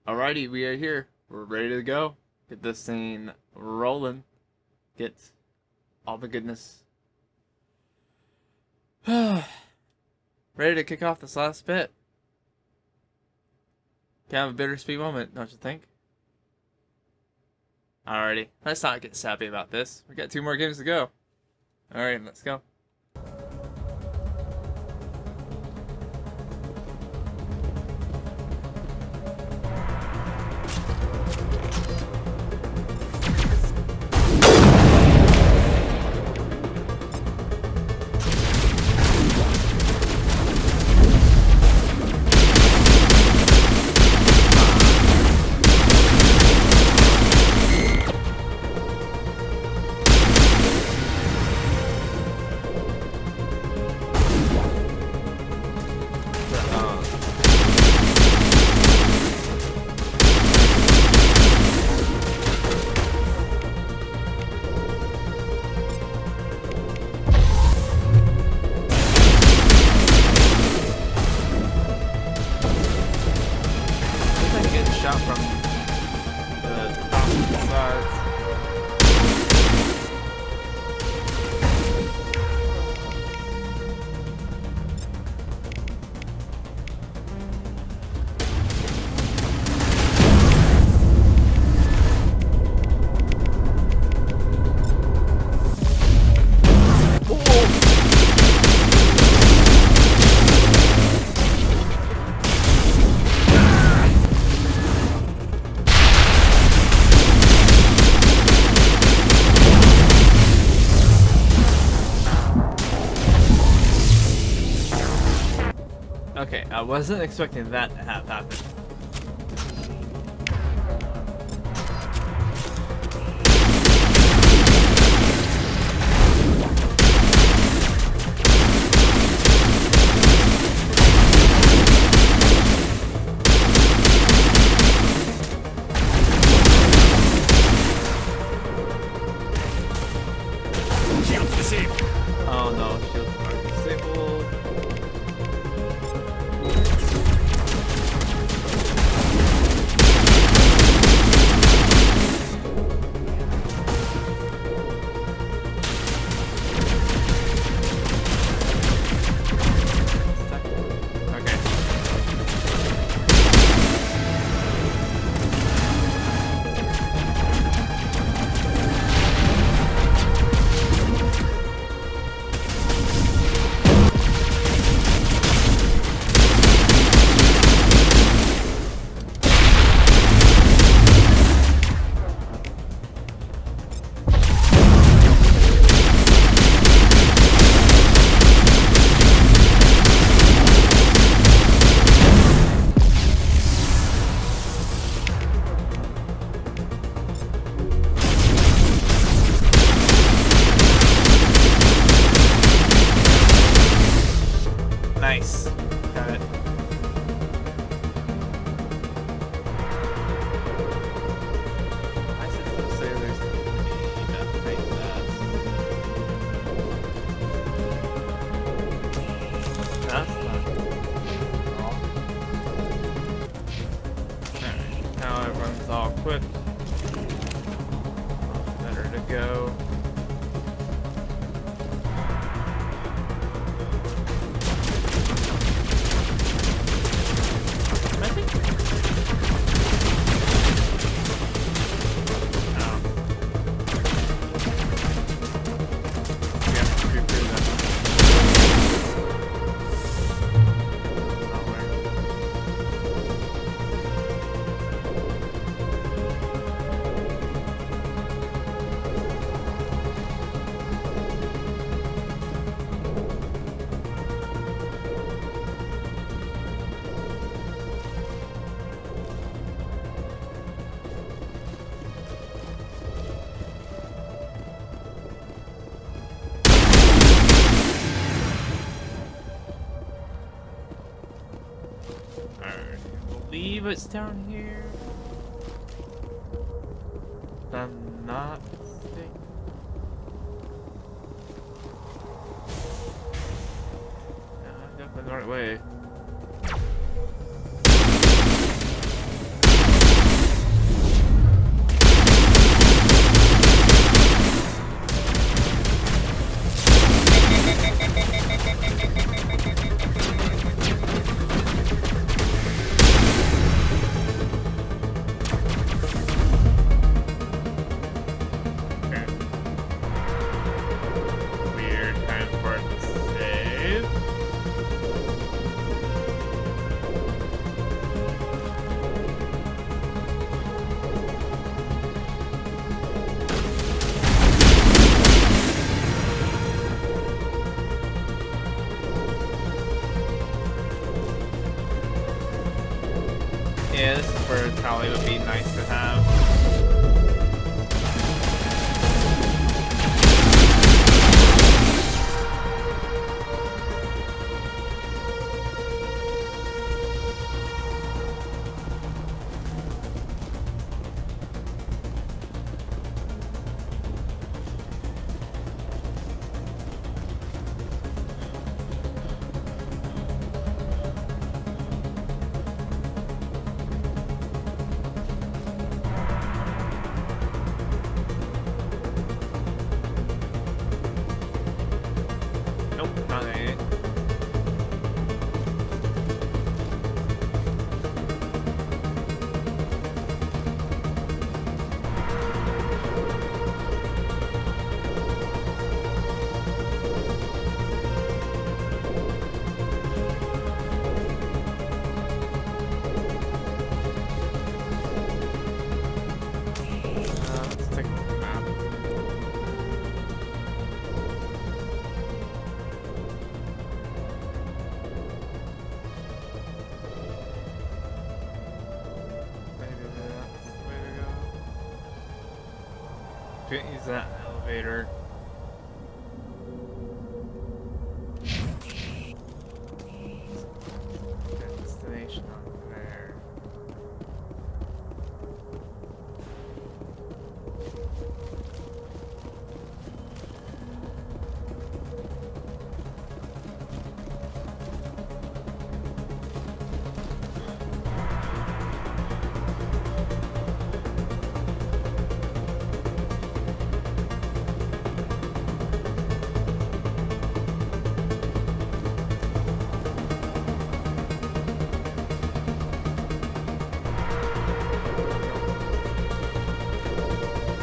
Alrighty, we are here. We're ready to go. Get this thing rolling. Get all the goodness. Ready to kick off this last bit. Can have a bittersweet moment, don't you think? Alrighty, let's not get sappy about this. We got 2 more games to go. Alright, let's go. Shot from the top and the sides. Okay, I wasn't expecting that to have happened. Shields disabled. Oh no, shields are disabled. Okay. Nice. Got it. I should still say there's a great That's not all. Alright, now everyone's all equipped. Better to go. I think. Oh. We have to creep through that. Nowhere. Alright, I believe it's down here. If I'm not mistaken. No, I'm definitely the right way. yeah, this is where Tali would be nice to have. Nope, not it. Let's take a look at the map. Maybe that's the way to go. Can't use that elevator. Destination on there.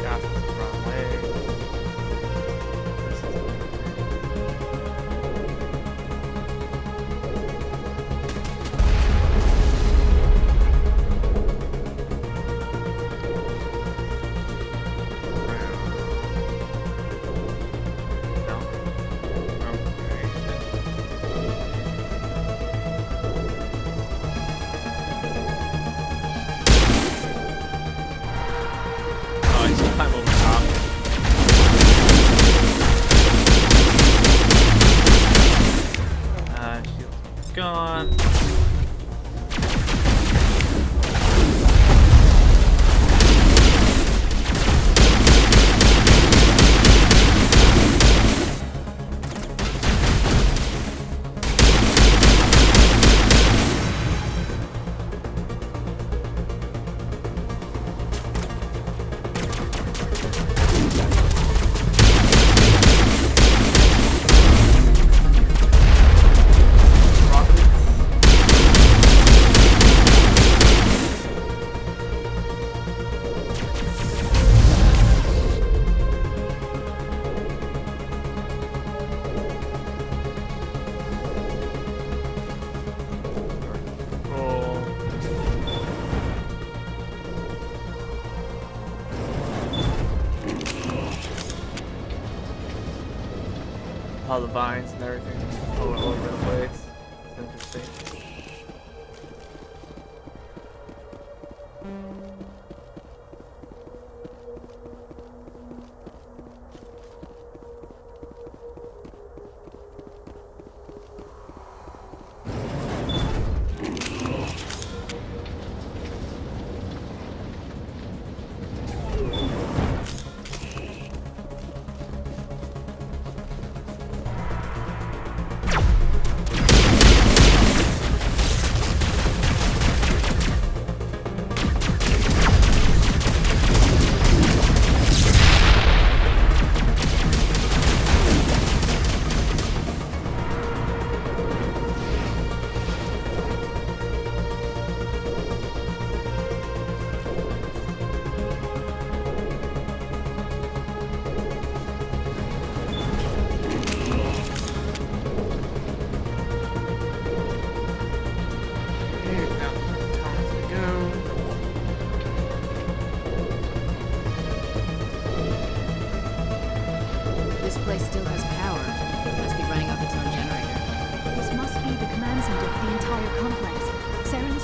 Yeah, this is the wrong way. This is the wrong way. No? Oh, I just climb over top. Shield's gone. Roll. All the vines and everything all over the place. It's interesting.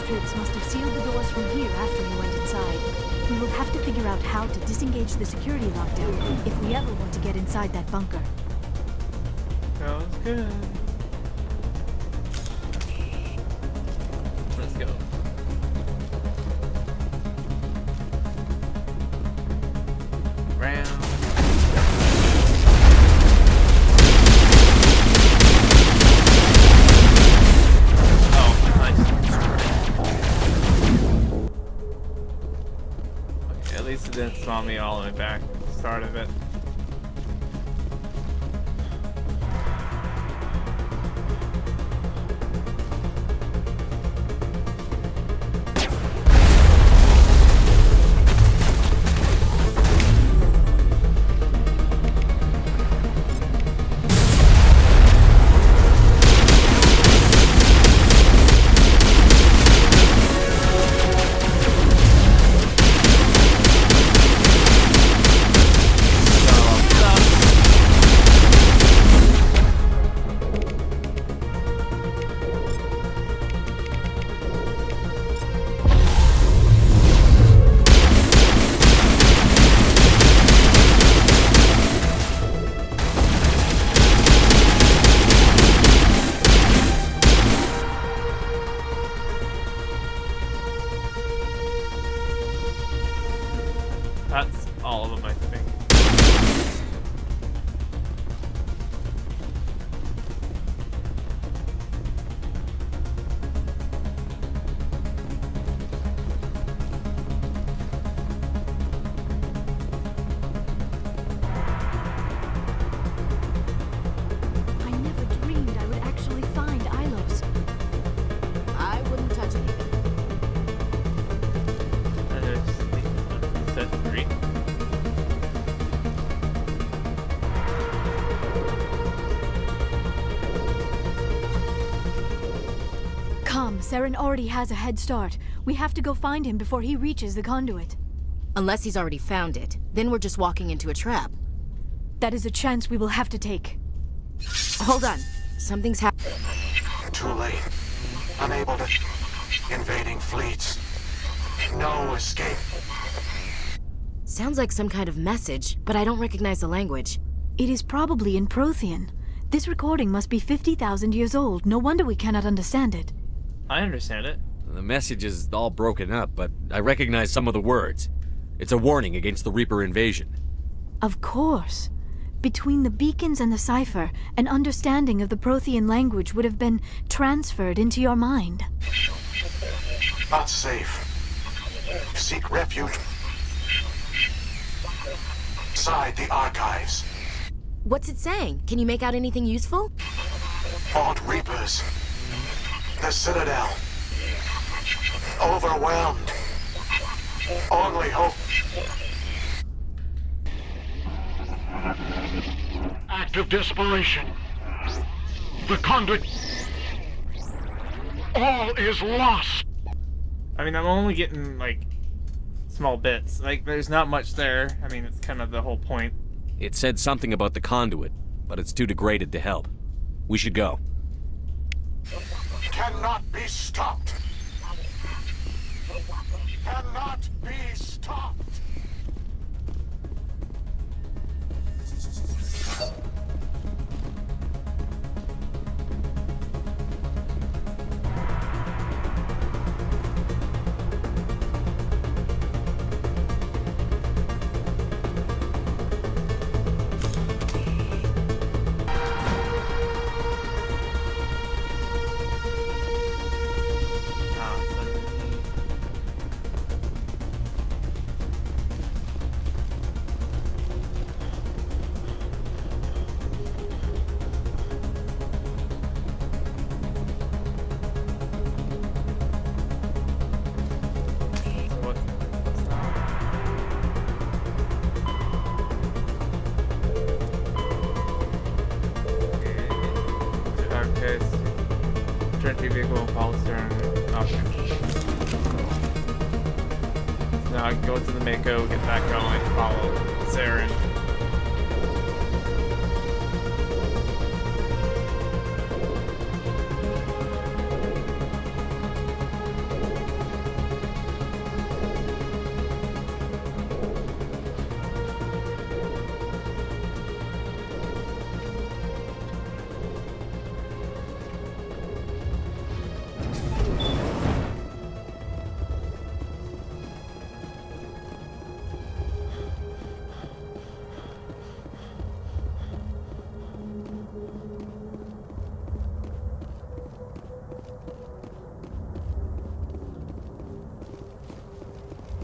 troops must have sealed the doors access from here after he went inside. We will have to figure out how to disengage the security lockdown if we ever want to get inside that bunker. Sounds good. Let's go. Round. Oh, nice. Okay, at least it didn't spawn me all the way back at the start of it. That's all of them, I think. I never dreamed I would actually find Ilos. I wouldn't touch anything. And there's set 3. Come, Saren already has a head start. We have to go find him before he reaches the conduit. Unless he's already found it. Then we're just walking into a trap. That is a chance we will have to take. Hold on. Something's happening. Too late. Unable to... Invading fleets. No escape. Sounds like some kind of message, but I don't recognize the language. It is probably in Prothean. This recording must be 50,000 years old. No wonder we cannot understand it. I understand it. The message is all broken up, but I recognize some of the words. It's a warning against the Reaper invasion. Of course. Between the beacons and the cipher, an understanding of the Prothean language would have been transferred into your mind. Not safe. Seek refuge. Inside the archives. What's it saying? Can you make out anything useful? Fought Reapers. The Citadel. Overwhelmed. Only hope. Act of desperation. The conduit. All is lost. I mean, I'm only getting, like, small bits. Like, there's not much there. I mean, it's kind of the whole point. It said something about the conduit, but it's too degraded to help. We should go. Cannot be stopped. Cannot be stopped. Entry vehicle and follow Saren. Now I can go to the Mako, get back going, follow Saren.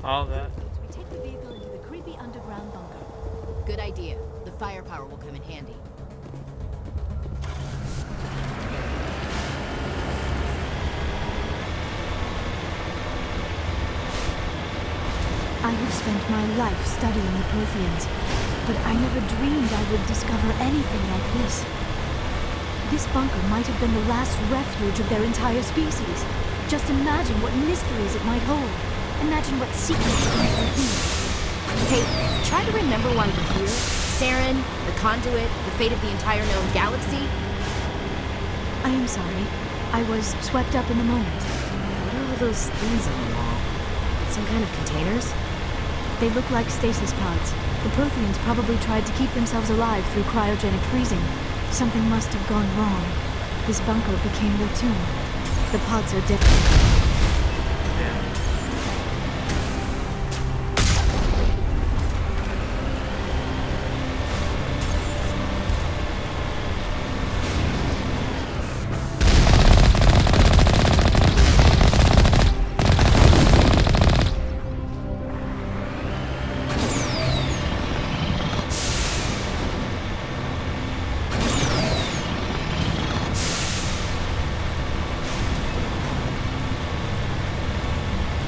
All that. We take the vehicle into the creepy underground bunker. Good idea. The firepower will come in handy. I have spent my life studying the Protheans, but I never dreamed I would discover anything like this. This bunker might have been the last refuge of their entire species. Just imagine what mysteries it might hold. Imagine what secrets it might reveal. Hey, try to remember why we're here. Saren, the conduit, the fate of the entire known galaxy. I am sorry. I was swept up in the moment. What are all those things on the wall? Some kind of containers? They look like stasis pods. The Protheans probably tried to keep themselves alive through cryogenic freezing. Something must have gone wrong. This bunker became their tomb. The pods are dead.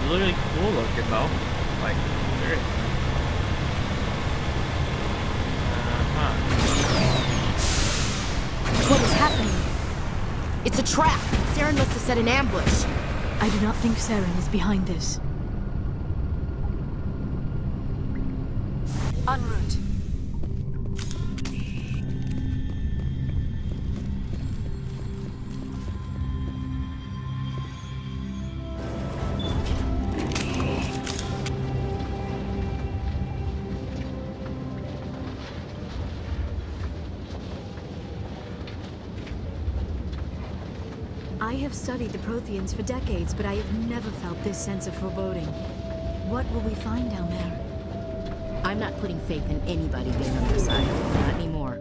Really cool looking though. Like, very. What is happening? It's a trap! Saren must have set an ambush. I do not think Saren is behind this. En route. I have studied the Protheans for decades, but I have never felt this sense of foreboding. What will we find down there? I'm not putting faith in anybody being on their side. Not anymore.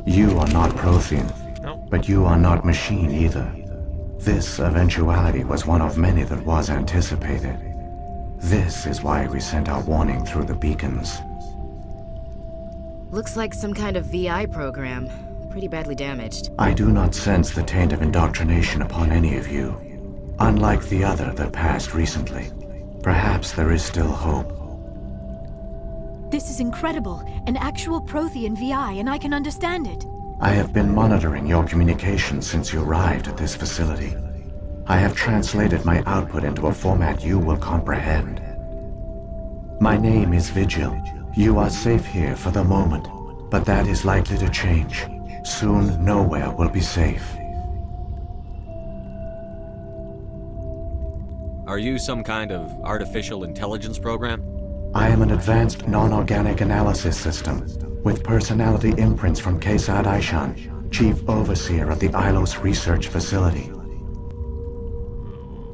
You are not Prothean, Nope. but you are not machine either. This eventuality was one of many that was anticipated. This is why we sent our warning through the beacons. Looks like some kind of VI program. Pretty badly damaged. I do not sense the taint of indoctrination upon any of you, unlike the other that passed recently. Perhaps there is still hope. This is incredible. An actual Prothean VI, and I can understand it. I have been monitoring your communications since you arrived at this facility. I have translated my output into a format you will comprehend. My name is Vigil. You are safe here for the moment, but that is likely to change. Soon, nowhere will be safe. Are you some kind of artificial intelligence program? I am an advanced non-organic analysis system, with personality imprints from Kesad Aishan, Chief Overseer of the Ilos Research Facility.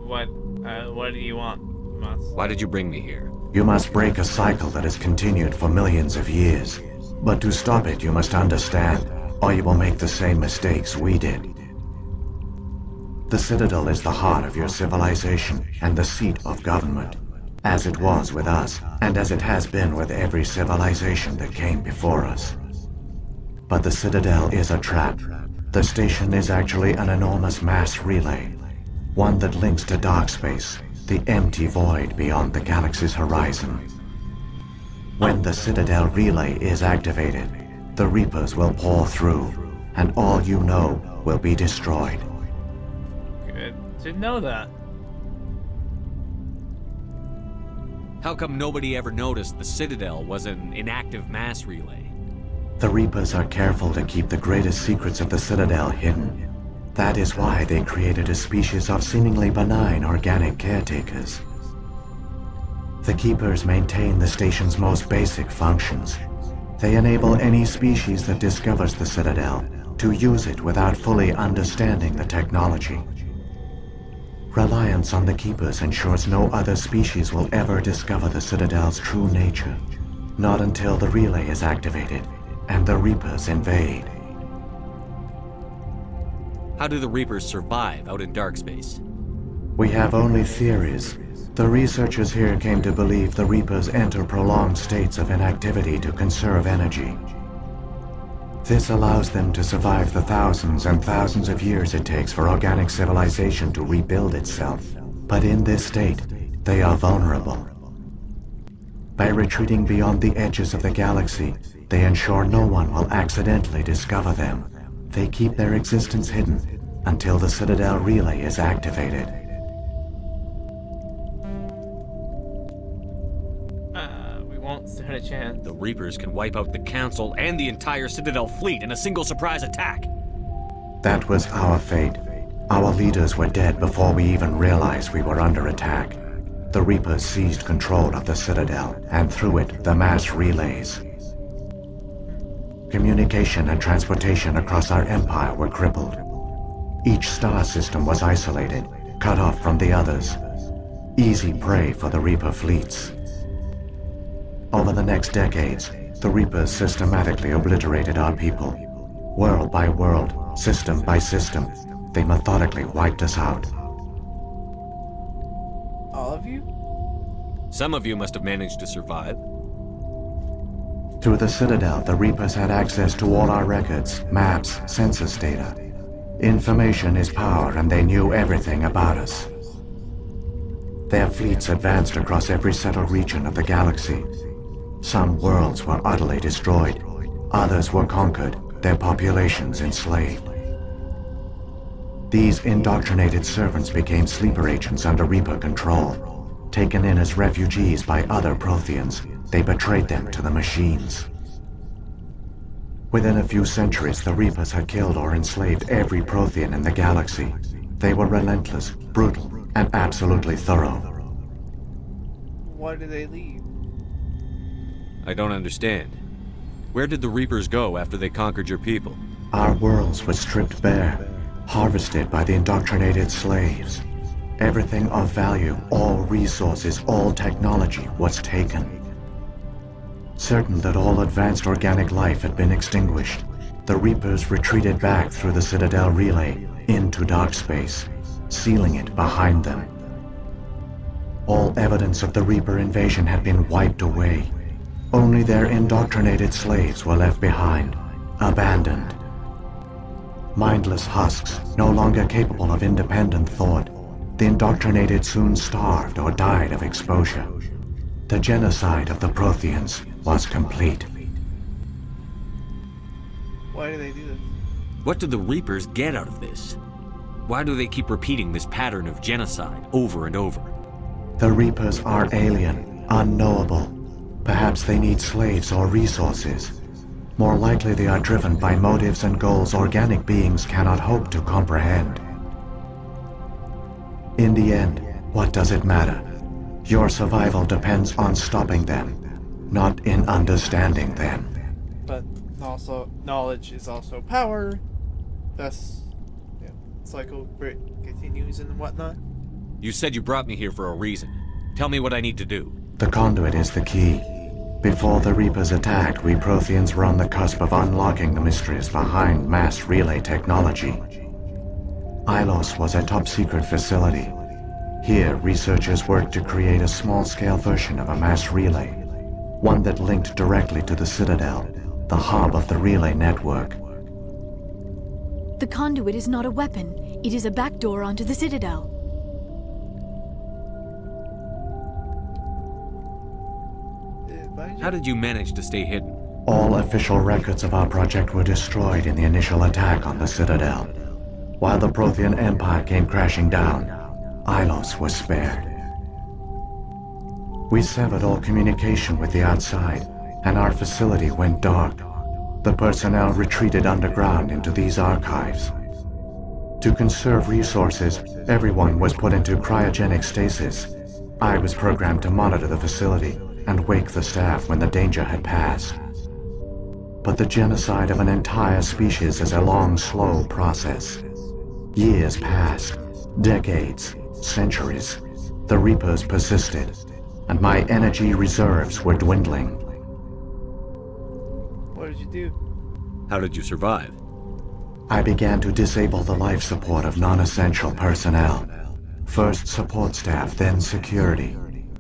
What do you want from us? Why did you bring me here? You must break a cycle that has continued for millions of years. But to stop it, you must understand, or you will make the same mistakes we did. The Citadel is the heart of your civilization and the seat of government, as it was with us, and as it has been with every civilization that came before us. But the Citadel is a trap. The station is actually an enormous mass relay, one that links to dark space, the empty void beyond the galaxy's horizon. When the Citadel relay is activated, the Reapers will pour through, and all you know will be destroyed. Good to know that. How come nobody ever noticed the Citadel was an inactive mass relay? The Reapers are careful to keep the greatest secrets of the Citadel hidden. That is why they created a species of seemingly benign organic caretakers. The Keepers maintain the station's most basic functions. They enable any species that discovers the Citadel to use it without fully understanding the technology. Reliance on the Keepers ensures no other species will ever discover the Citadel's true nature. Not until the relay is activated and the Reapers invade. How do the Reapers survive out in dark space? We have only theories. The researchers here came to believe the Reapers enter prolonged states of inactivity to conserve energy. This allows them to survive the thousands and thousands of years it takes for organic civilization to rebuild itself. But in this state, they are vulnerable. By retreating beyond the edges of the galaxy, they ensure no one will accidentally discover them. They keep their existence hidden until the Citadel relay is activated. We won't stand a chance. The Reapers can wipe out the Council and the entire Citadel fleet in a single surprise attack. That was our fate. Our leaders were dead before we even realized we were under attack. The Reapers seized control of the Citadel, and through it, the mass relays. Communication and transportation across our empire were crippled. Each star system was isolated, cut off from the others. Easy prey for the Reaper fleets. Over the next decades, the Reapers systematically obliterated our people. World by world, system by system, they methodically wiped us out. All of you? Some of you must have managed to survive. Through the Citadel, the Reapers had access to all our records, maps, census data. Information is power, and they knew everything about us. Their fleets advanced across every settled region of the galaxy. Some worlds were utterly destroyed. Others were conquered, their populations enslaved. These indoctrinated servants became sleeper agents under Reaper control. Taken in as refugees by other Protheans, they betrayed them to the machines. Within a few centuries, the Reapers had killed or enslaved every Prothean in the galaxy. They were relentless, brutal, and absolutely thorough. Why did they leave? I don't understand. Where did the Reapers go after they conquered your people? Our worlds were stripped bare, harvested by the indoctrinated slaves. Everything of value, all resources, all technology was taken. Certain that all advanced organic life had been extinguished, the Reapers retreated back through the Citadel relay into dark space, sealing it behind them. All evidence of the Reaper invasion had been wiped away. Only their indoctrinated slaves were left behind, abandoned. Mindless husks, no longer capable of independent thought, the indoctrinated soon starved or died of exposure. The genocide of the Protheans was complete. Why do they do this? What do the Reapers get out of this? Why do they keep repeating this pattern of genocide over and over? The Reapers are alien, unknowable. Perhaps they need slaves or resources. More likely they are driven by motives and goals organic beings cannot hope to comprehend. In the end, what does it matter? Your survival depends on stopping them, not in understanding them. But also, knowledge is also power. Thus, cycle continues and whatnot. You said you brought me here for a reason. Tell me what I need to do. The conduit is the key. Before the Reapers attacked, we Protheans were on the cusp of unlocking the mysteries behind mass relay technology. Ilos was a top-secret facility. Here, researchers worked to create a small-scale version of a mass relay, one that linked directly to the Citadel, the hub of the relay network. The conduit is not a weapon. It is a backdoor onto the Citadel. How did you manage to stay hidden? All official records of our project were destroyed in the initial attack on the Citadel. While the Prothean Empire came crashing down, Ilos was spared. We severed all communication with the outside, and our facility went dark. The personnel retreated underground into these archives. To conserve resources, everyone was put into cryogenic stasis. I was programmed to monitor the facility and wake the staff when the danger had passed. But the genocide of an entire species is a long, slow process. Years passed, decades, centuries. The Reapers persisted, and my energy reserves were dwindling. What did you do? How did you survive? I began to disable the life support of non-essential personnel. First support staff, then security.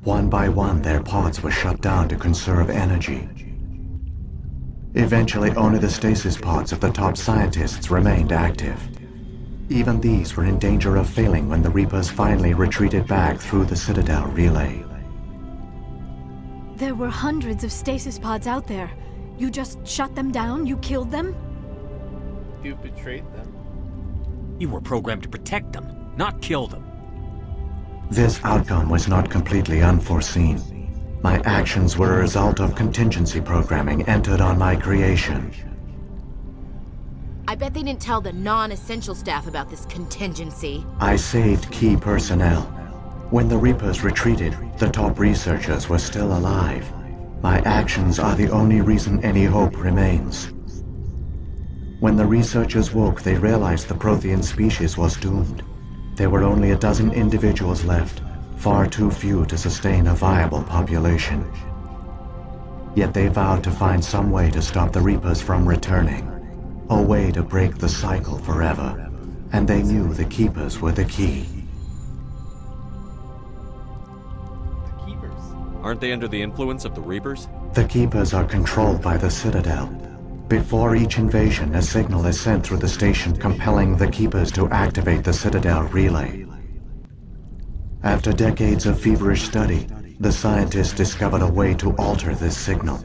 One by one, their pods were shut down to conserve energy. Eventually, only the stasis pods of the top scientists remained active. Even these were in danger of failing when the Reapers finally retreated back through the Citadel relay. There were hundreds of stasis pods out there. You just shut them down? You killed them? You betrayed them. You were programmed to protect them, not kill them. This outcome was not completely unforeseen. My actions were a result of contingency programming entered on my creation. I bet they didn't tell the non-essential staff about this contingency. I saved key personnel. When the Reapers retreated, the top researchers were still alive. My actions are the only reason any hope remains. When the researchers woke, they realized the Prothean species was doomed. There were only a dozen individuals left, far too few to sustain a viable population. Yet they vowed to find some way to stop the Reapers from returning. A way to break the cycle forever. And they knew the Keepers were the key. The Keepers. Aren't they under the influence of the Reapers? The Keepers are controlled by the Citadel. Before each invasion, a signal is sent through the station compelling the Keepers to activate the Citadel relay. After decades of feverish study, the scientists discovered a way to alter this signal.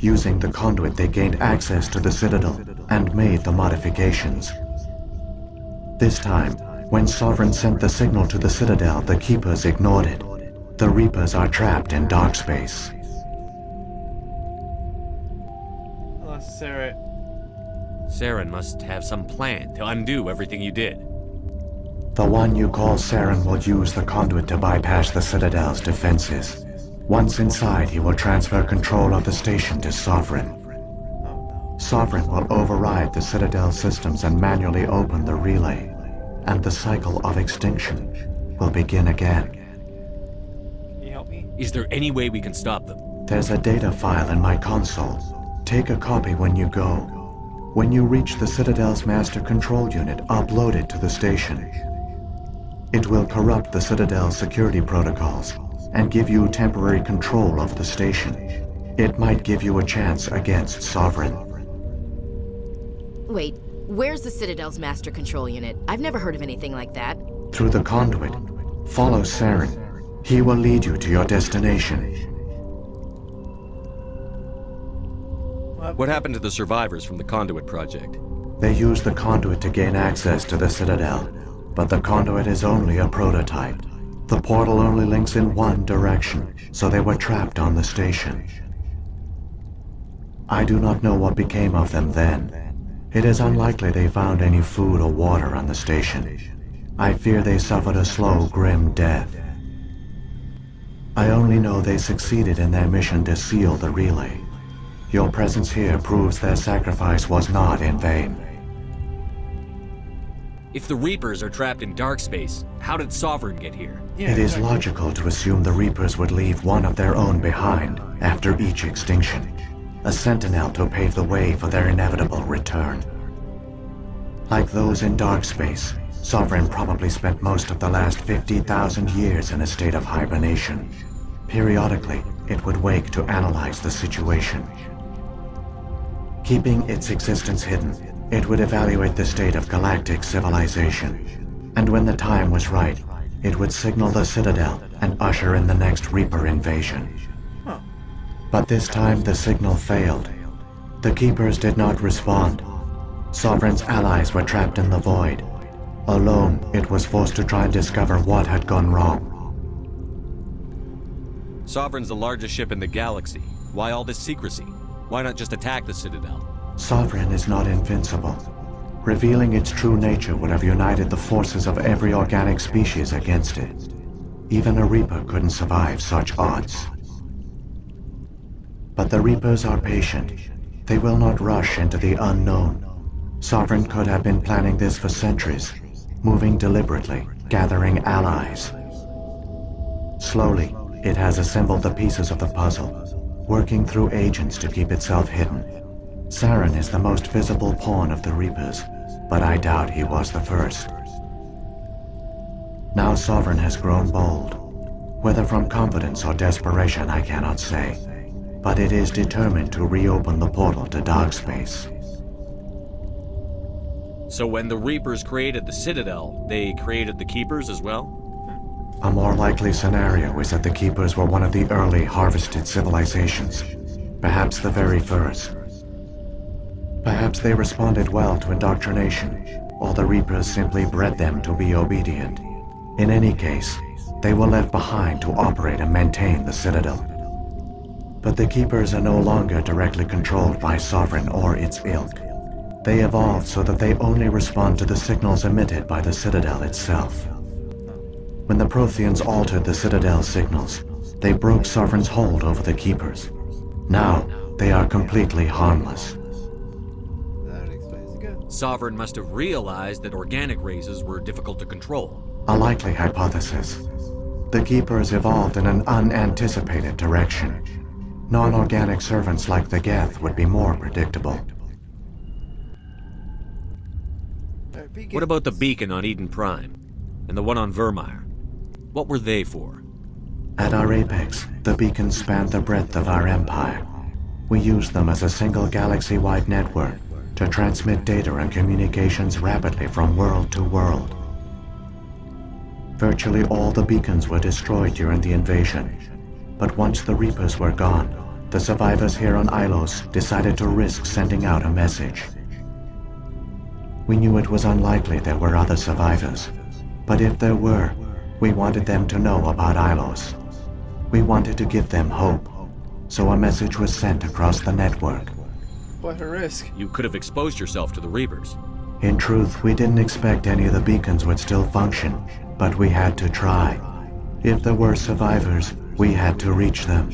Using the conduit, they gained access to the Citadel and made the modifications. This time, when Sovereign sent the signal to the Citadel, the Keepers ignored it. The Reapers are trapped in dark space. Sarah. Saren must have some plan to undo everything you did. The one you call Saren will use the conduit to bypass the Citadel's defenses. Once inside, he will transfer control of the station to Sovereign. Sovereign will override the Citadel systems and manually open the relay, and the cycle of extinction will begin again. Can you help me? Is there any way we can stop them? There's a data file in my console. Take a copy when you go. When you reach the Citadel's master control unit, upload it to the station. It will corrupt the Citadel's security protocols and give you temporary control of the station. It might give you a chance against Sovereign. Wait, where's the Citadel's master control unit? I've never heard of anything like that. Through the conduit, follow Saren. He will lead you to your destination. What happened to the survivors from the Conduit project? They used the conduit to gain access to the Citadel, but the conduit is only a prototype. The portal only links in one direction, so they were trapped on the station. I do not know what became of them then. It is unlikely they found any food or water on the station. I fear they suffered a slow, grim death. I only know they succeeded in their mission to seal the relay. Your presence here proves their sacrifice was not in vain. If the Reapers are trapped in dark space, how did Sovereign get here? It is logical to assume the Reapers would leave one of their own behind after each extinction. A sentinel to pave the way for their inevitable return. Like those in dark space, Sovereign probably spent most of the last 50,000 years in a state of hibernation. Periodically, it would wake to analyze the situation. Keeping its existence hidden, it would evaluate the state of galactic civilization. And when the time was right, it would signal the Citadel and usher in the next Reaper invasion. But this time the signal failed. The Keepers did not respond. Sovereign's allies were trapped in the void. Alone, it was forced to try and discover what had gone wrong. Sovereign's the largest ship in the galaxy. Why all this secrecy? Why not just attack the Citadel? Sovereign is not invincible. Revealing its true nature would have united the forces of every organic species against it. Even a Reaper couldn't survive such odds. But the Reapers are patient. They will not rush into the unknown. Sovereign could have been planning this for centuries, moving deliberately, gathering allies. Slowly, it has assembled the pieces of the puzzle, working through agents to keep itself hidden. Saren is the most visible pawn of the Reapers, but I doubt he was the first. Now Sovereign has grown bold. Whether from confidence or desperation, I cannot say. But it is determined to reopen the portal to Darkspace. So when the Reapers created the Citadel, they created the Keepers as well? A more likely scenario is that the Keepers were one of the early harvested civilizations. Perhaps the very first. Perhaps they responded well to indoctrination, or the Reapers simply bred them to be obedient. In any case, they were left behind to operate and maintain the Citadel. But the Keepers are no longer directly controlled by Sovereign or its ilk. They evolved so that they only respond to the signals emitted by the Citadel itself. When the Protheans altered the Citadel's signals, they broke Sovereign's hold over the Keepers. Now, they are completely harmless. That explains it good. Sovereign must have realized that organic races were difficult to control. A likely hypothesis. The Keepers evolved in an unanticipated direction. Non-organic servants like the Geth would be more predictable. What about the beacon on Eden Prime? And the one on Vermeer? What were they for? At our apex, the beacons spanned the breadth of our empire. We used them as a single galaxy-wide network to transmit data and communications rapidly from world to world. Virtually all the beacons were destroyed during the invasion, but once the Reapers were gone, the survivors here on Ilos decided to risk sending out a message. We knew it was unlikely there were other survivors, but if there were, we wanted them to know about Ilos. We wanted to give them hope, so a message was sent across the network. What a risk. You could have exposed yourself to the Reapers. In truth, we didn't expect any of the beacons would still function, but we had to try. If there were survivors, we had to reach them.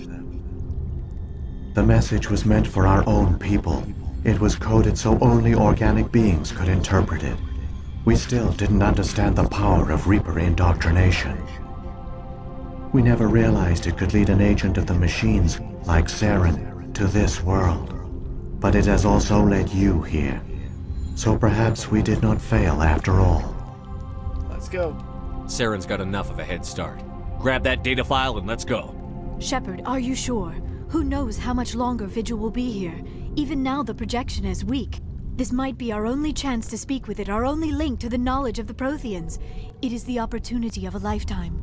The message was meant for our own people. It was coded so only organic beings could interpret it. We still didn't understand the power of Reaper indoctrination. We never realized it could lead an agent of the machines, like Saren, to this world. But it has also led you here. So perhaps we did not fail after all. Let's go. Saren's got enough of a head start. Grab that data file and let's go. Shepard, are you sure? Who knows how much longer Vigil will be here? Even now the projection is weak. This might be our only chance to speak with it, our only link to the knowledge of the Protheans. It is the opportunity of a lifetime.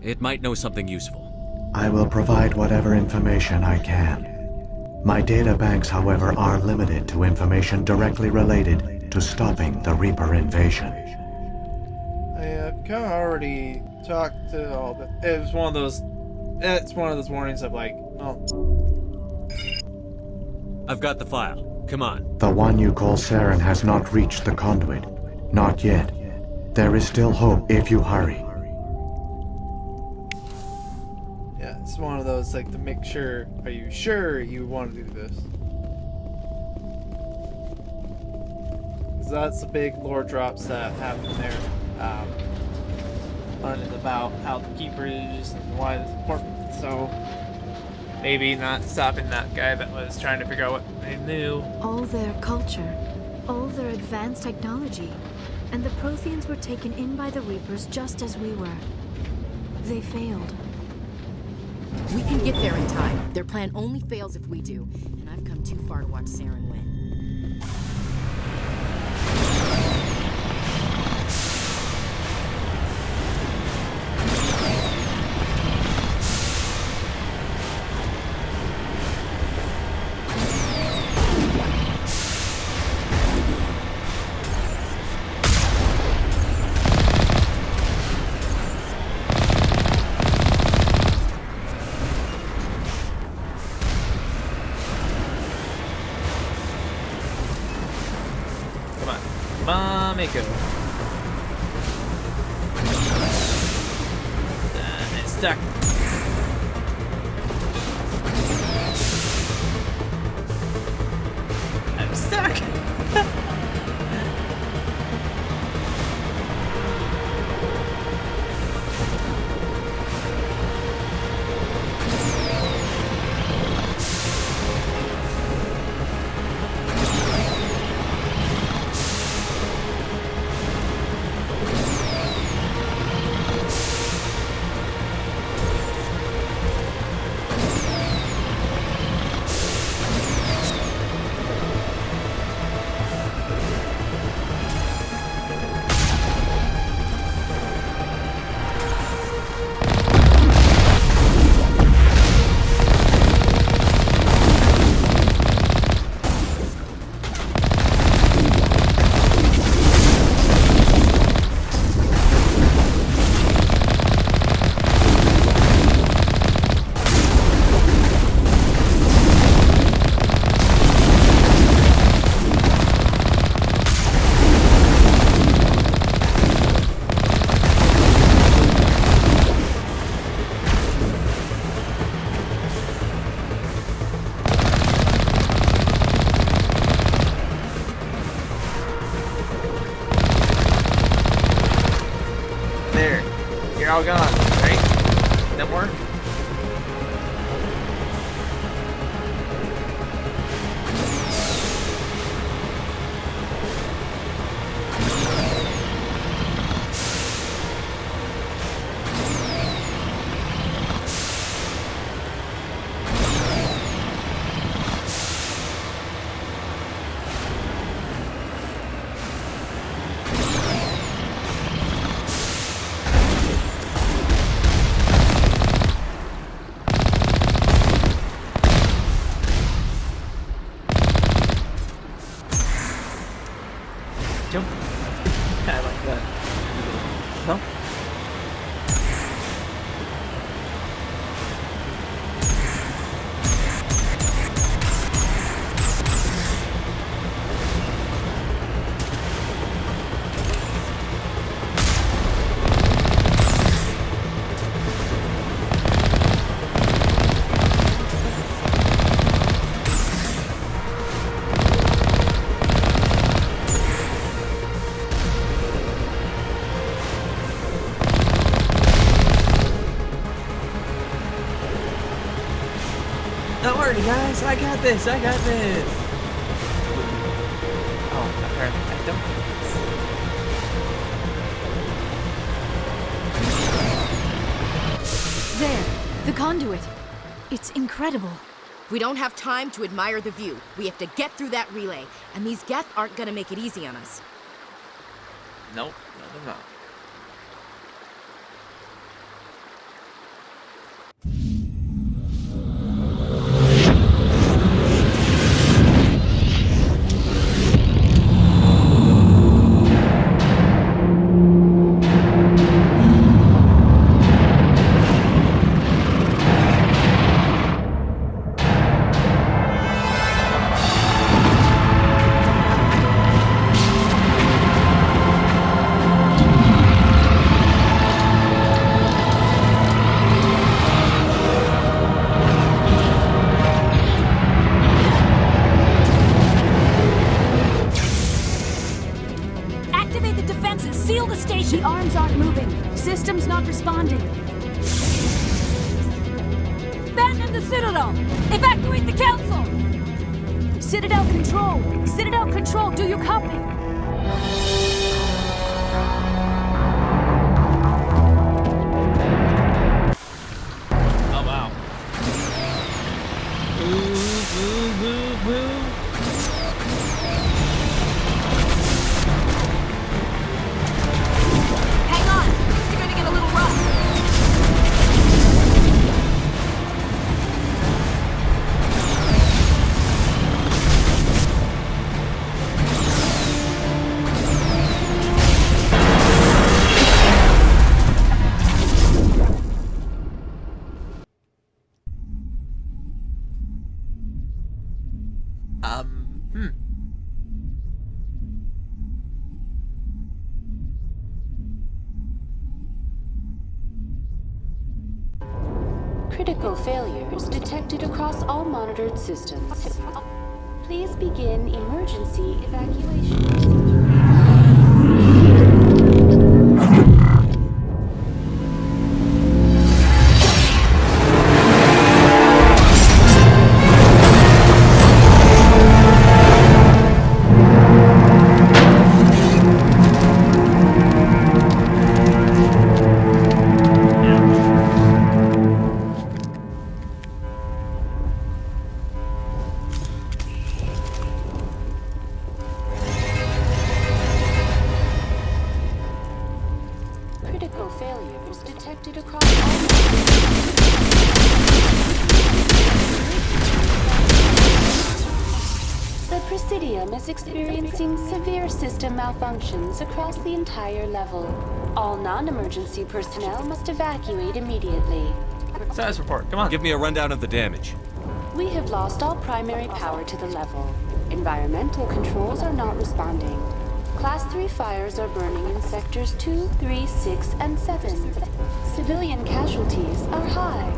It might know something useful. I will provide whatever information I can. My data banks, however, are limited to information directly related to stopping the Reaper invasion. I've kind of already talked to all the... It's one of those warnings of like, oh, I've got the file. Come on. The one you call Saren has not reached the conduit. Not yet. There is still hope if you hurry. yeah, it's one of those like to make sure. Are you sure you want to do this? 'Cause that's the big lore drops that happen there. Learning about how the Keepers and why it's important. So maybe not stopping that guy that was trying to figure out what they knew. All their culture, all their advanced technology, and the Protheans were taken in by the Reapers just as we were. They failed. We can get there in time. Their plan only fails if we do, and I've come too far to watch Saren win. Mako. It's stuck. I'm stuck. They're all gone, right? No more? Jump. I like that. Huh? Don't worry, guys. I got this. I got this. Oh, apparently I don't. There, the conduit. It's incredible. We don't have time to admire the view. We have to get through that relay, and these Geth aren't gonna make it easy on us. Nope. No, they're not. Activate the defenses! Seal the station! The arms aren't moving. Systems not responding. Abandon the Citadel! Evacuate the Council! Citadel Control! Citadel Control, do you copy? Oh, wow. Move. Hang on! Things are gonna get a little rough. Hmm. Critical failures detected across all monitored systems. Please begin emergency evacuation. Critical failures detected across all The Presidium is experiencing severe system malfunctions across the entire level. All non-emergency personnel must evacuate immediately. Status report. Come on. Give me a rundown of the damage. We have lost all primary power to the level. Environmental controls are not responding. Class 3 fires are burning in sectors 2, 3, 6, and 7. Civilian casualties are high.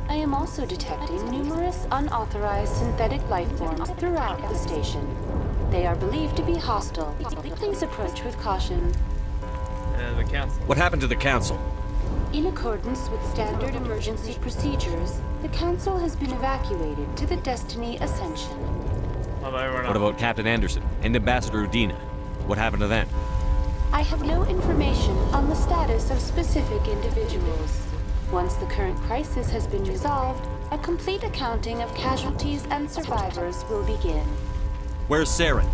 I am also detecting numerous unauthorized synthetic life forms throughout the station. They are believed to be hostile. Please approach with caution. The council. What happened to the council? In accordance with standard emergency procedures, the Council has been evacuated to the Destiny Ascension. Although we're not. What about Captain Anderson and Ambassador Udina? What happened to them? I have no information on the status of specific individuals. Once the current crisis has been resolved, a complete accounting of casualties and survivors will begin. Where's Saren?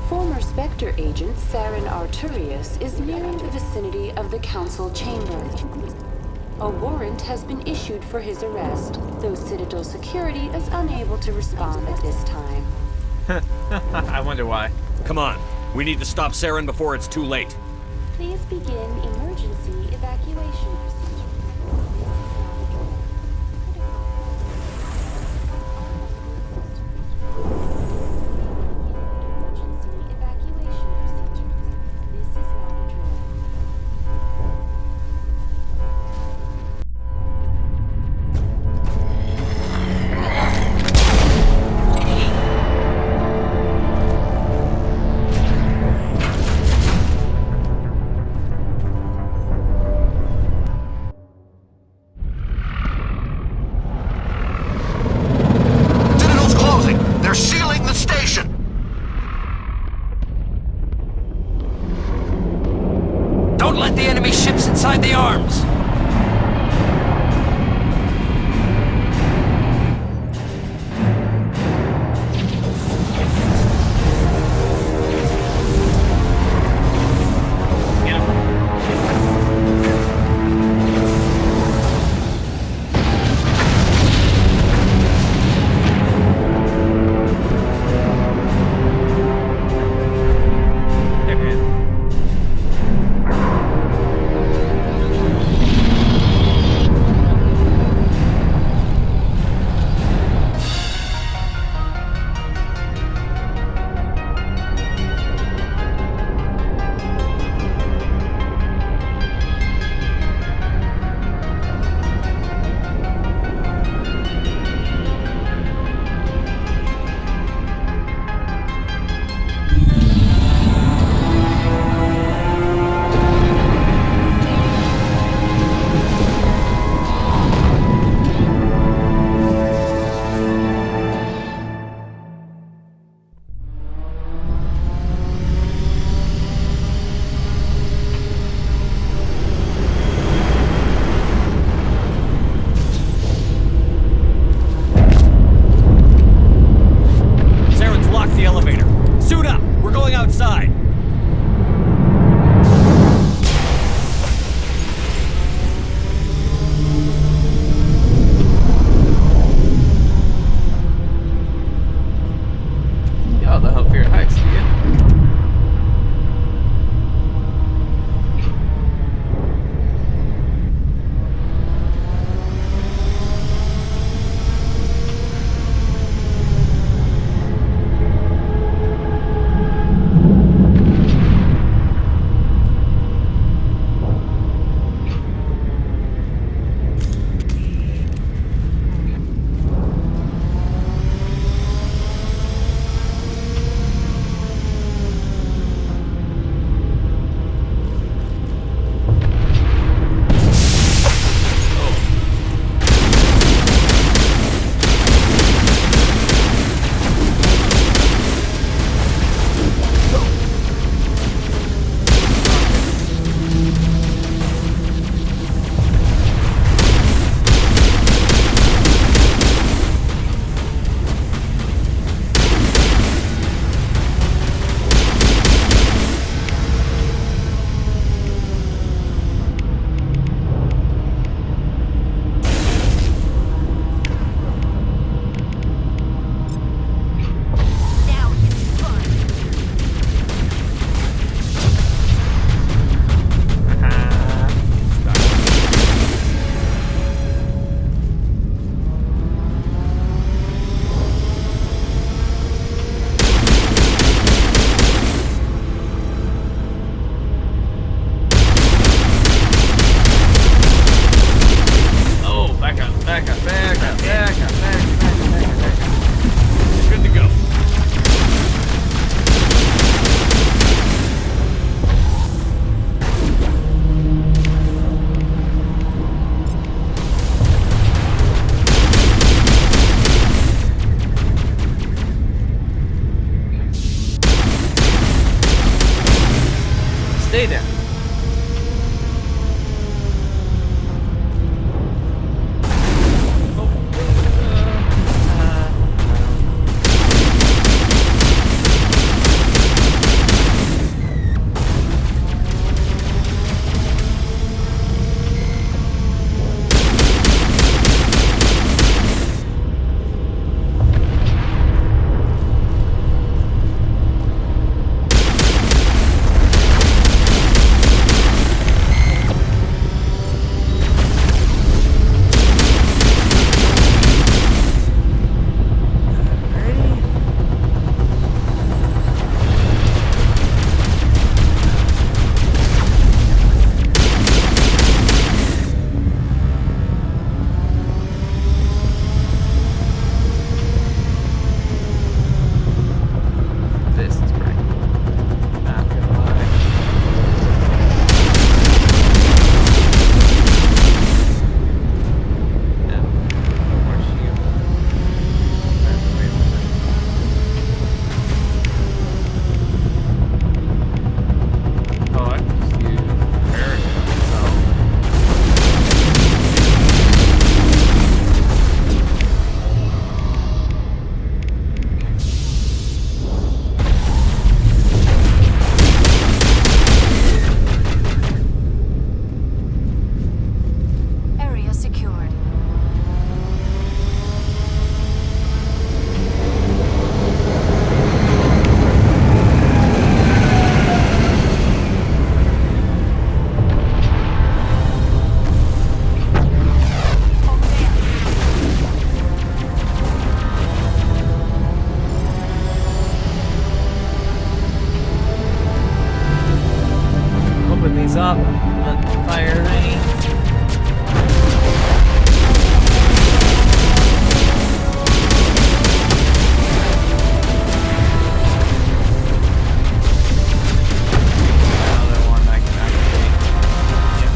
Former Spectre agent Saren Arturius is nearing the vicinity of the Council chamber. A warrant has been issued for his arrest, though Citadel security is unable to respond at this time. I wonder why. Come on. We need to stop Saren before it's too late. Please begin emergency evacuation procedure. Emergency evacuation procedures. This is not a drill. stay down. This is great. Not gonna lie. Yeah. More shield. That's way better. Oh, I can just use Paragon, so. Area secured. Open these up. Let the fire rain. Another one I can activate. Yep.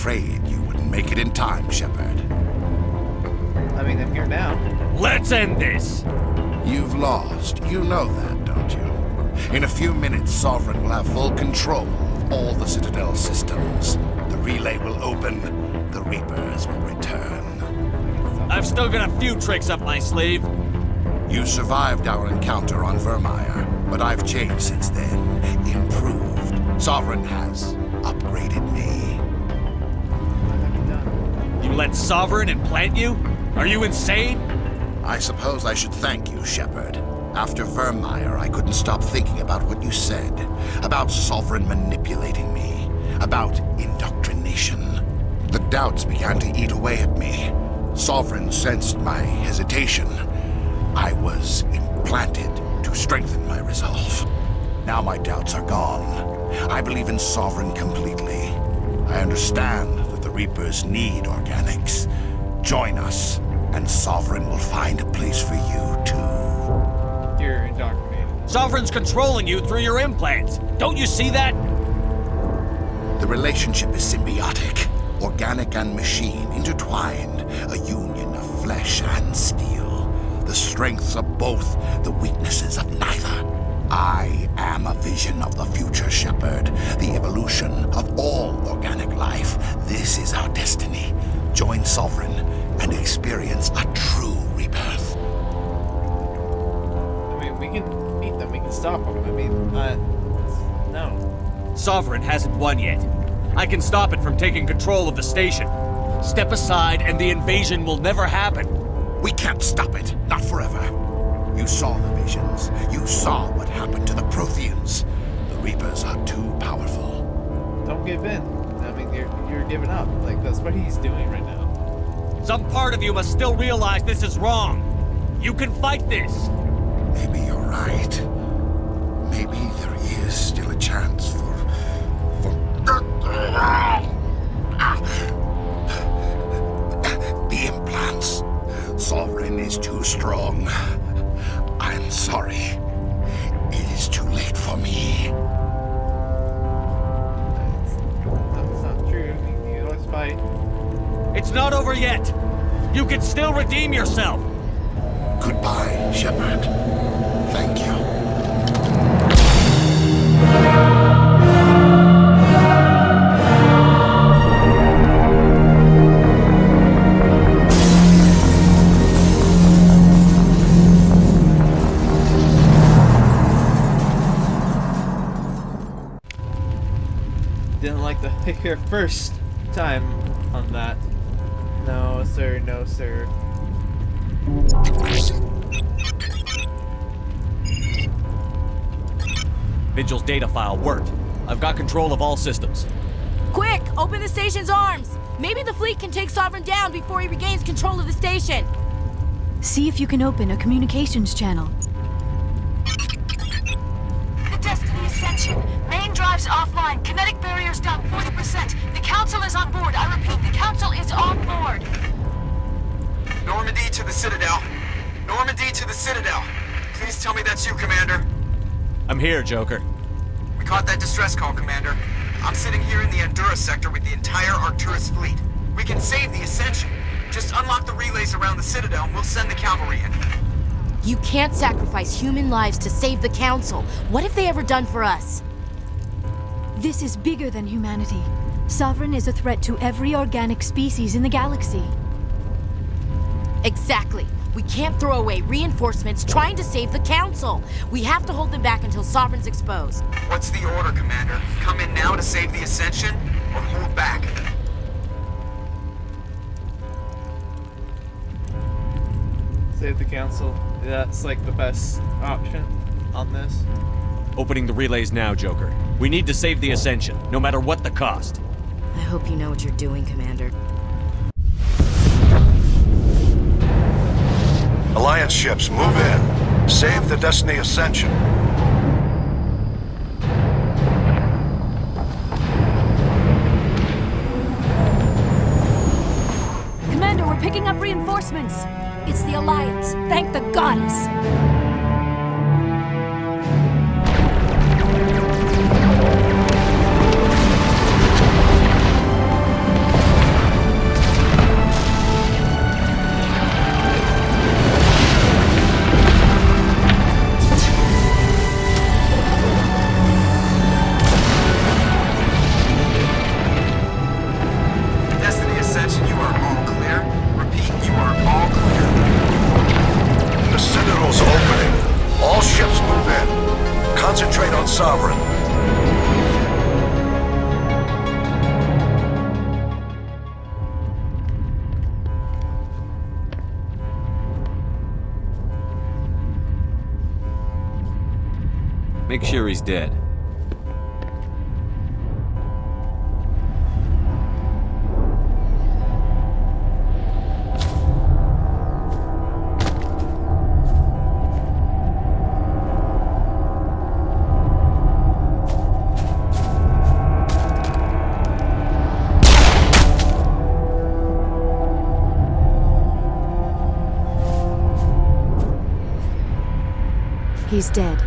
afraid you wouldn't make it in time, Shepard. I mean, I'm here now. Let's end this! You've lost. You know that, don't you? In a few minutes, Sovereign will have full control of all the Citadel systems. The relay will open. The Reapers will return. I've still got a few tricks up my sleeve. You survived our encounter on Vermeer, but I've changed since then. Improved. Sovereign has upgraded me. What have you done? You let Sovereign implant you? Are you insane? I suppose I should thank you, Shepard. After Vermeer, I couldn't stop thinking about what you said. About Sovereign manipulating me. About indoctrination. The doubts began to eat away at me. Sovereign sensed my hesitation. I was implanted to strengthen my resolve. Now my doubts are gone. I believe in Sovereign completely. I understand that the Reapers need organics. Join us, and Sovereign will find a place for you, too. You're indoctrinated. Sovereign's controlling you through your implants. Don't you see that? The relationship is symbiotic. Organic and machine intertwined. A union of flesh and steel. The strengths of both, the weaknesses of neither. I am a vision of the future, Shepard. The evolution of all organic life. This is our destiny. Join Sovereign and experience a true rebirth. I mean, we can beat them, we can stop them. I mean, no. Sovereign hasn't won yet. I can stop it from taking control of the station. Step aside and the invasion will never happen. We can't stop it. Not forever. You saw the visions. You saw what happened to the Protheans. The Reapers are too powerful. Don't give in. I mean, you're giving up. Like, that's what he's doing right now. Some part of you must still realize this is wrong. You can fight this. Maybe you're right. Maybe there is still a chance for... The implants. Sovereign is too strong. I'm sorry. It is too late for me. That's not true. You always fight. It's not over yet. You can still redeem yourself. Goodbye, Shepard. Thank you. Didn't like your first time on that. No, sir. No, sir. Vigil's data file worked. I've got control of all systems. Quick, open the station's arms. Maybe the fleet can take Sovereign down before he regains control of the station. See if you can open a communications channel. The Destiny Ascension. Main drives offline. Kinetic barriers down 40%. The Council is on board. I repeat, the Council is on board. Normandy to the Citadel. Normandy to the Citadel. Please tell me that's you, Commander. I'm here, Joker. We caught that distress call, Commander. I'm sitting here in the Endura sector with the entire Arcturus fleet. We can save the Ascension. Just unlock the relays around the Citadel and we'll send the cavalry in. You can't sacrifice human lives to save the Council. What have they ever done for us? This is bigger than humanity. Sovereign is a threat to every organic species in the galaxy. Exactly. We can't throw away reinforcements trying to save the Council. We have to hold them back until Sovereign's exposed. What's the order, Commander? Come in now to save the Ascension, or hold back? Save the Council. That's like the best option on this. Opening the relays now, Joker. We need to save the Ascension, no matter what the cost. I hope you know what you're doing, Commander. Alliance ships, move in. Save the Destiny Ascension. Commander, we're picking up reinforcements. It's the Alliance. Thank the goddess. Make sure he's dead. He's dead.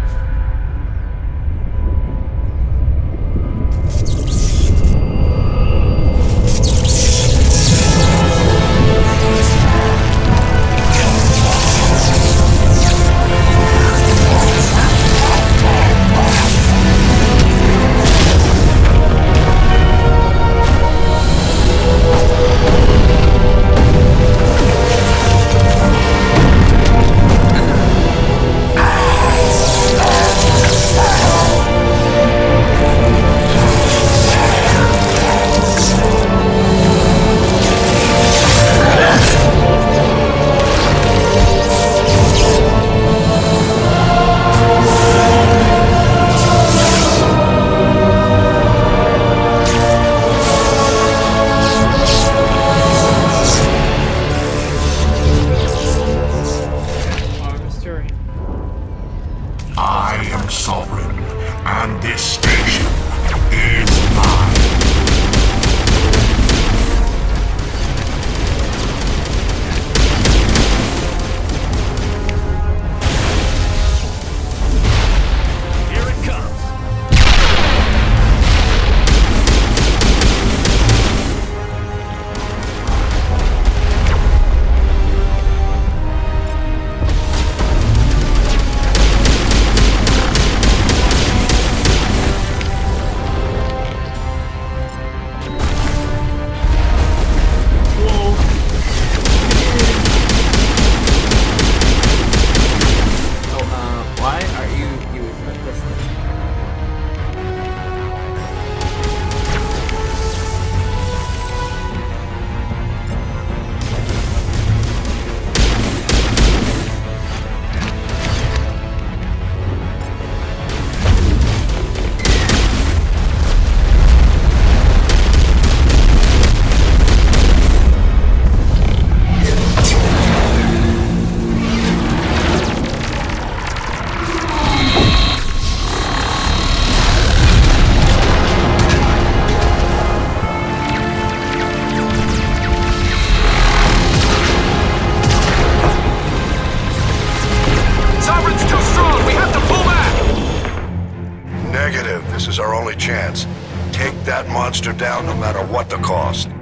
Monster down no matter what the cost. Are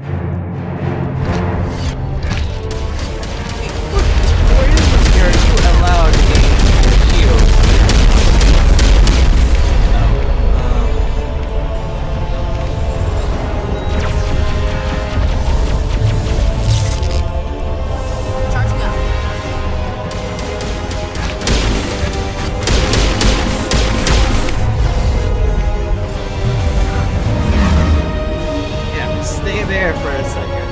you allowed a shield? Charging up. Yeah, stay there for a second.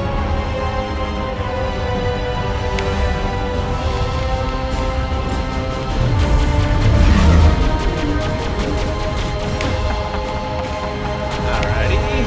Alrighty.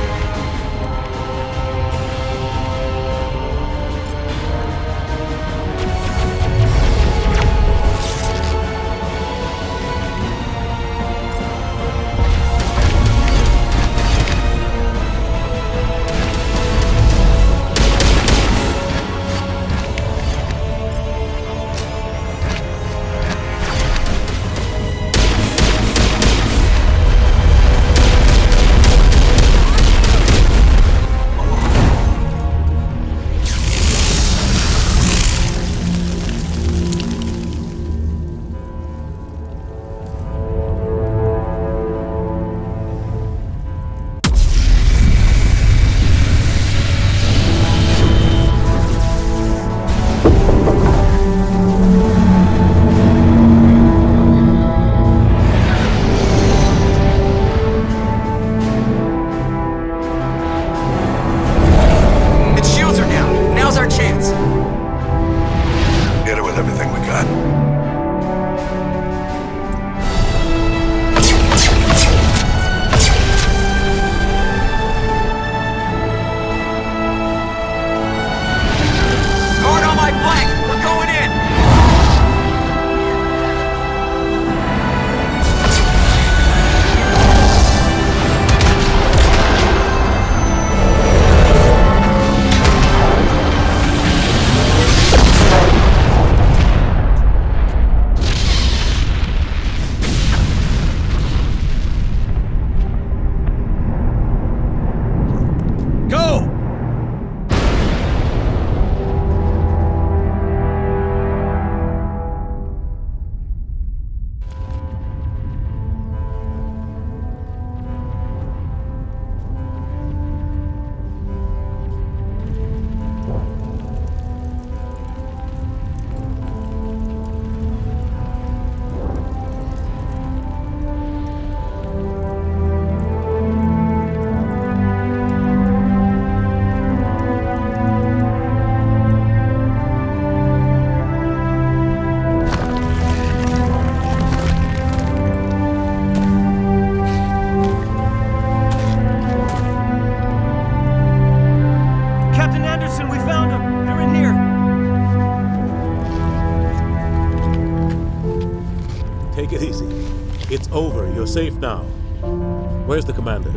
it easy. It's over. You're safe now. Where's the commander?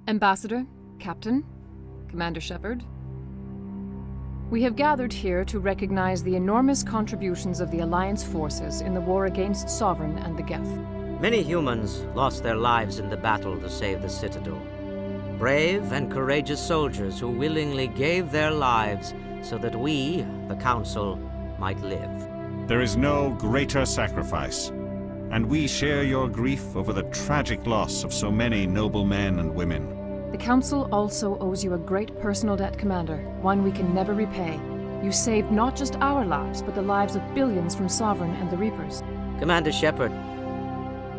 Ambassador, Captain, Commander Shepard, we have gathered here to recognize the enormous contributions of the Alliance forces in the war against Sovereign and the Geth. Many humans lost their lives in the battle to save the Citadel. Brave and courageous soldiers who willingly gave their lives so that we, the Council, might live. There is no greater sacrifice, and we share your grief over the tragic loss of so many noble men and women. The Council also owes you a great personal debt, Commander, one we can never repay. You saved not just our lives, but the lives of billions from Sovereign and the Reapers. Commander Shepard,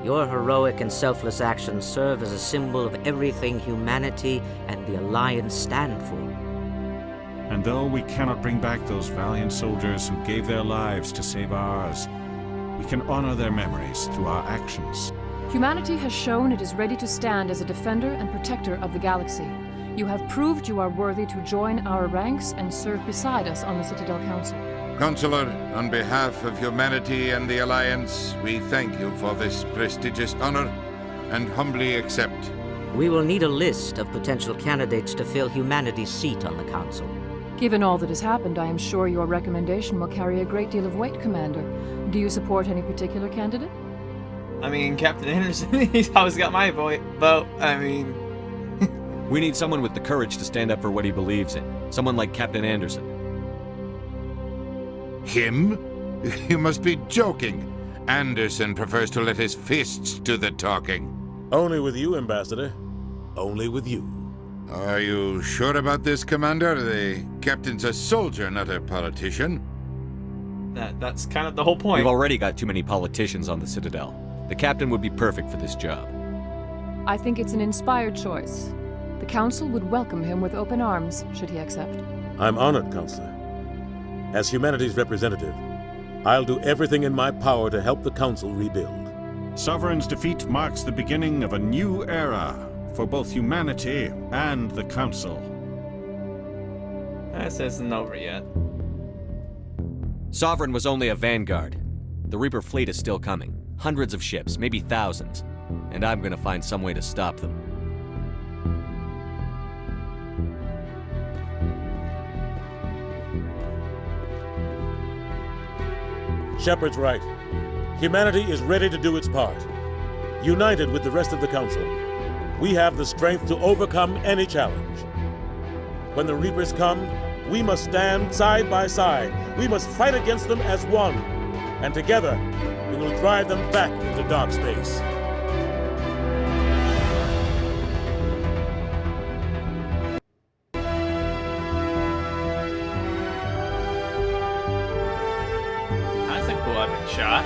your heroic and selfless actions serve as a symbol of everything humanity and the Alliance stand for. And though we cannot bring back those valiant soldiers who gave their lives to save ours, we can honor their memories through our actions. Humanity has shown it is ready to stand as a defender and protector of the galaxy. You have proved you are worthy to join our ranks and serve beside us on the Citadel Council. Counselor, on behalf of humanity and the Alliance, we thank you for this prestigious honor and humbly accept. We will need a list of potential candidates to fill humanity's seat on the Council. Given all that has happened, I am sure your recommendation will carry a great deal of weight, Commander. Do you support any particular candidate? I mean, Captain Anderson, he's always got my vote. I mean... We need someone with the courage to stand up for what he believes in. Someone like Captain Anderson. Him? You must be joking. Anderson prefers to let his fists do the talking. Only with you, Ambassador. Only with you. Are you sure about this, Commander? The captain's a soldier, not a politician. That's kind of the whole point. We've already got too many politicians on the Citadel. The captain would be perfect for this job. I think it's an inspired choice. The Council would welcome him with open arms, should he accept. I'm honored, Counselor. As humanity's representative, I'll do everything in my power to help the Council rebuild. Sovereign's defeat marks the beginning of a new era for both humanity and the Council. This isn't over yet. Sovereign was only a vanguard. The Reaper fleet is still coming. Hundreds of ships, maybe thousands. And I'm gonna find some way to stop them. Shepard's right. Humanity is ready to do its part. United with the rest of the Council, we have the strength to overcome any challenge. When the Reapers come, we must stand side by side. We must fight against them as one. And together, we will drive them back into dark space. That's a cool epic shot.